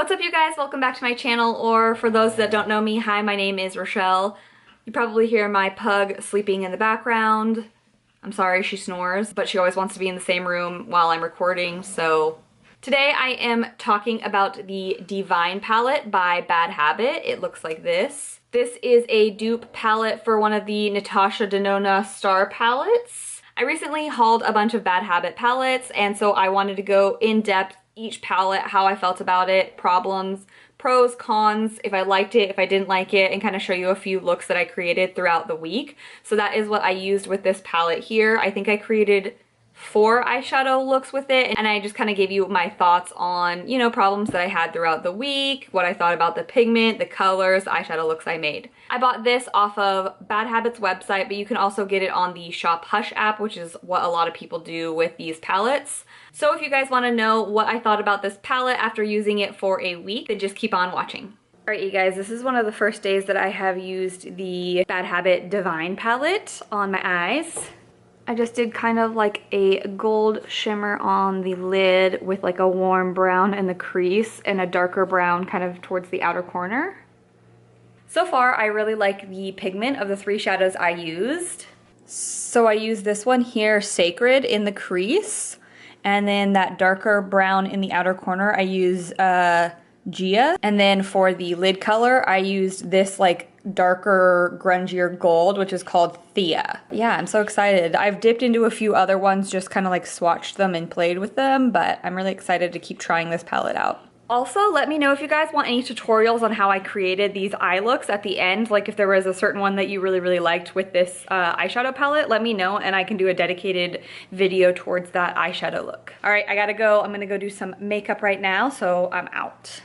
What's up, you guys? Welcome back to my channel, or for those that don't know me, hi, my name is Rochelle. You probably hear my pug sleeping in the background. I'm sorry, she snores, but she always wants to be in the same room while I'm recording, so... Today I am talking about the Divine palette by Bad Habit. It looks like this. This is a dupe palette for one of the Natasha Denona Star palettes. I recently hauled a bunch of Bad Habit palettes, and so I wanted to go in depth each palette, how I felt about it, problems, pros, cons, if I liked it, if I didn't like it, and kind of show you a few looks that I created throughout the week. So that is what I used with this palette here. I think I created 4 eyeshadow looks with it, and I just kind of gave you my thoughts on, you know, problems that I had throughout the week, what I thought about the pigment, the colors, the eyeshadow looks I made. I bought this off of Bad Habit's website, but you can also get it on the Shop Hush app, which is what a lot of people do with these palettes. So if you guys want to know what I thought about this palette after using it for a week, then just keep on watching. Alright, you guys, this is one of the first days that I have used the Bad Habit Divine palette on my eyes. I just did kind of like a gold shimmer on the lid with like a warm brown in the crease and a darker brown kind of towards the outer corner. So far, I really like the pigment of the 3 shadows I used. So I used this one here, Sacred, in the crease. And then that darker brown in the outer corner, I use Gia. And then for the lid color, I used this like darker, grungier gold, which is called Thea. Yeah, I'm so excited. I've dipped into a few other ones, just kind of like swatched them and played with them, but I'm really excited to keep trying this palette out. Also, let me know if you guys want any tutorials on how I created these eye looks at the end. Like if there was a certain one that you really liked with this eyeshadow palette, let me know and I can do a dedicated video towards that eyeshadow look. All right, I gotta go. I'm gonna go do some makeup right now, so I'm out.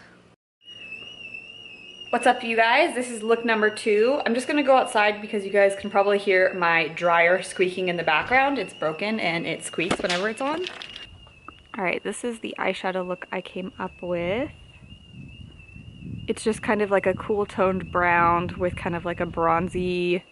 What's up, you guys? This is look number 2. I'm just gonna go outside because you guys can probably hear my dryer squeaking in the background. It's broken and it squeaks whenever it's on. All right, this is the eyeshadow look I came up with. It's just kind of like a cool toned brown with kind of like a bronzy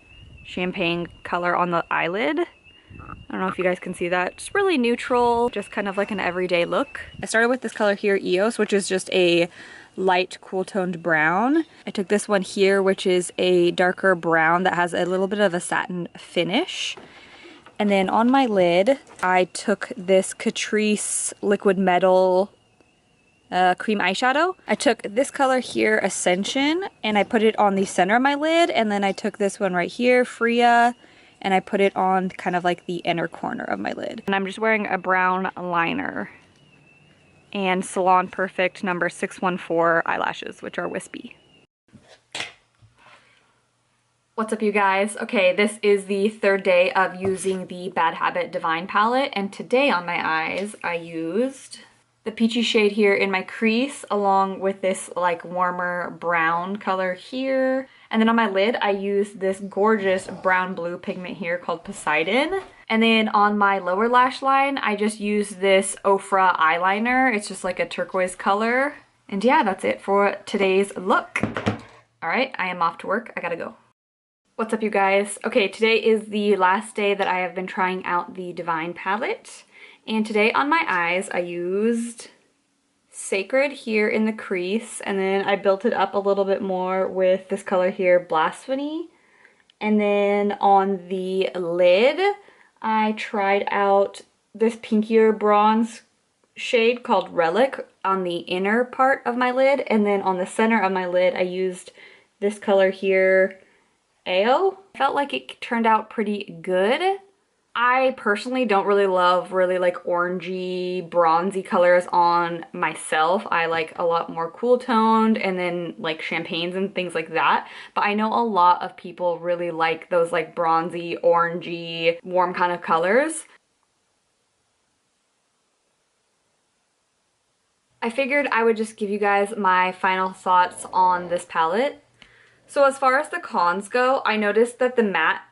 champagne color on the eyelid. I don't know if you guys can see that. It's really neutral, just kind of like an everyday look. I started with this color here, Eos, which is just a light cool toned brown. I took this one here, which is a darker brown that has a little bit of a satin finish. And then on my lid, I took this Catrice Liquid Metal cream eyeshadow. I took this color here, Ascension, and I put it on the center of my lid. And then I took this one right here, Freya, and I put it on kind of like the inner corner of my lid. And I'm just wearing a brown liner and Salon Perfect number 614 eyelashes, which are wispy. What's up, you guys? Okay, this is the 3rd day of using the Bad Habit Divine palette, and today on my eyes I used the peachy shade here in my crease along with this like warmer brown color here. And then on my lid I used this gorgeous brown blue pigment here called Poseidon. And then on my lower lash line I just used this Ofra eyeliner. It's just like a turquoise color. And yeah, that's it for today's look. Alright, I am off to work. I gotta go. What's up, you guys? Okay, today is the last day that I have been trying out the Divine palette. And today on my eyes I used Sacred here in the crease, and then I built it up a little bit more with this color here, Blasphemy. And then on the lid I tried out this pinkier bronze shade called Relic on the inner part of my lid, and then on the center of my lid I used this color here, AO. I felt like it turned out pretty good. I personally don't really love like orangey, bronzy colors on myself. I like a lot more cool toned and then like champagnes and things like that. But I know a lot of people really like those like bronzy, orangey, warm kind of colors. I figured I would just give you guys my final thoughts on this palette. So as far as the cons go, I noticed that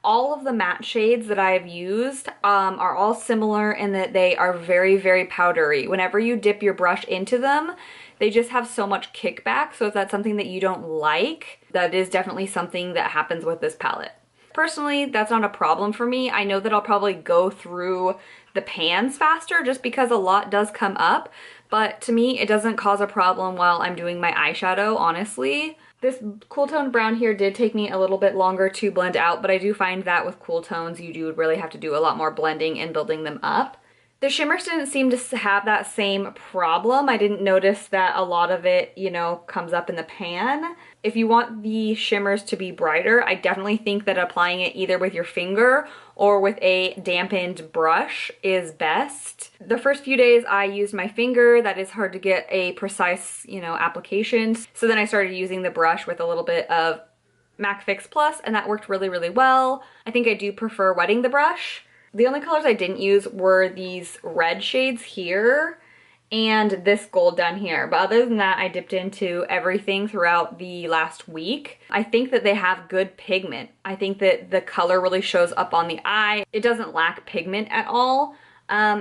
all of the matte shades that I have used are all similar in that they are very powdery. Whenever you dip your brush into them, they just have so much kickback. So if that's something that you don't like, that is definitely something that happens with this palette. Personally, that's not a problem for me. I know that I'll probably go through the pans faster just because a lot does come up, but to me, it doesn't cause a problem while I'm doing my eyeshadow, honestly. This cool tone brown here did take me a little bit longer to blend out, but I do find that with cool tones, you do really have to do a lot more blending and building them up. The shimmers didn't seem to have that same problem. I didn't notice that a lot of it, you know, comes up in the pan. If you want the shimmers to be brighter, I definitely think that applying it either with your finger or with a dampened brush is best. The first few days I used my finger. That is hard to get a precise, you know, application. So then I started using the brush with a little bit of MAC Fix Plus, and that worked really, really well. I think I do prefer wetting the brush. The only colors I didn't use were these red shades here and this gold down here. But other than that, I dipped into everything throughout the last week. I think that they have good pigment. I think that the color really shows up on the eye. It doesn't lack pigment at all.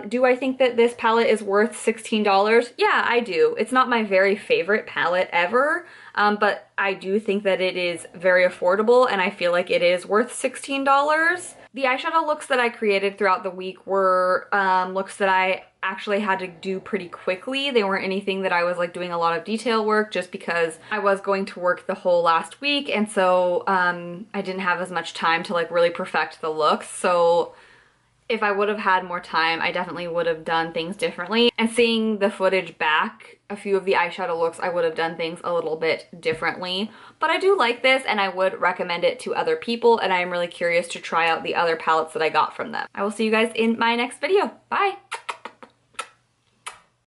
Do I think that this palette is worth $16? Yeah, I do. It's not my very favorite palette ever, but I do think that it is very affordable and I feel like it is worth $16. The eyeshadow looks that I created throughout the week were looks that I actually had to do pretty quickly. They weren't anything that I was like doing a lot of detail work just because I was going to work the whole last week, and so I didn't have as much time to like really perfect the looks. So if I would have had more time, I definitely would have done things differently. And seeing the footage back, a few of the eyeshadow looks, I would have done things a little bit differently. But I do like this and I would recommend it to other people, and I am really curious to try out the other palettes that I got from them. I will see you guys in my next video. Bye!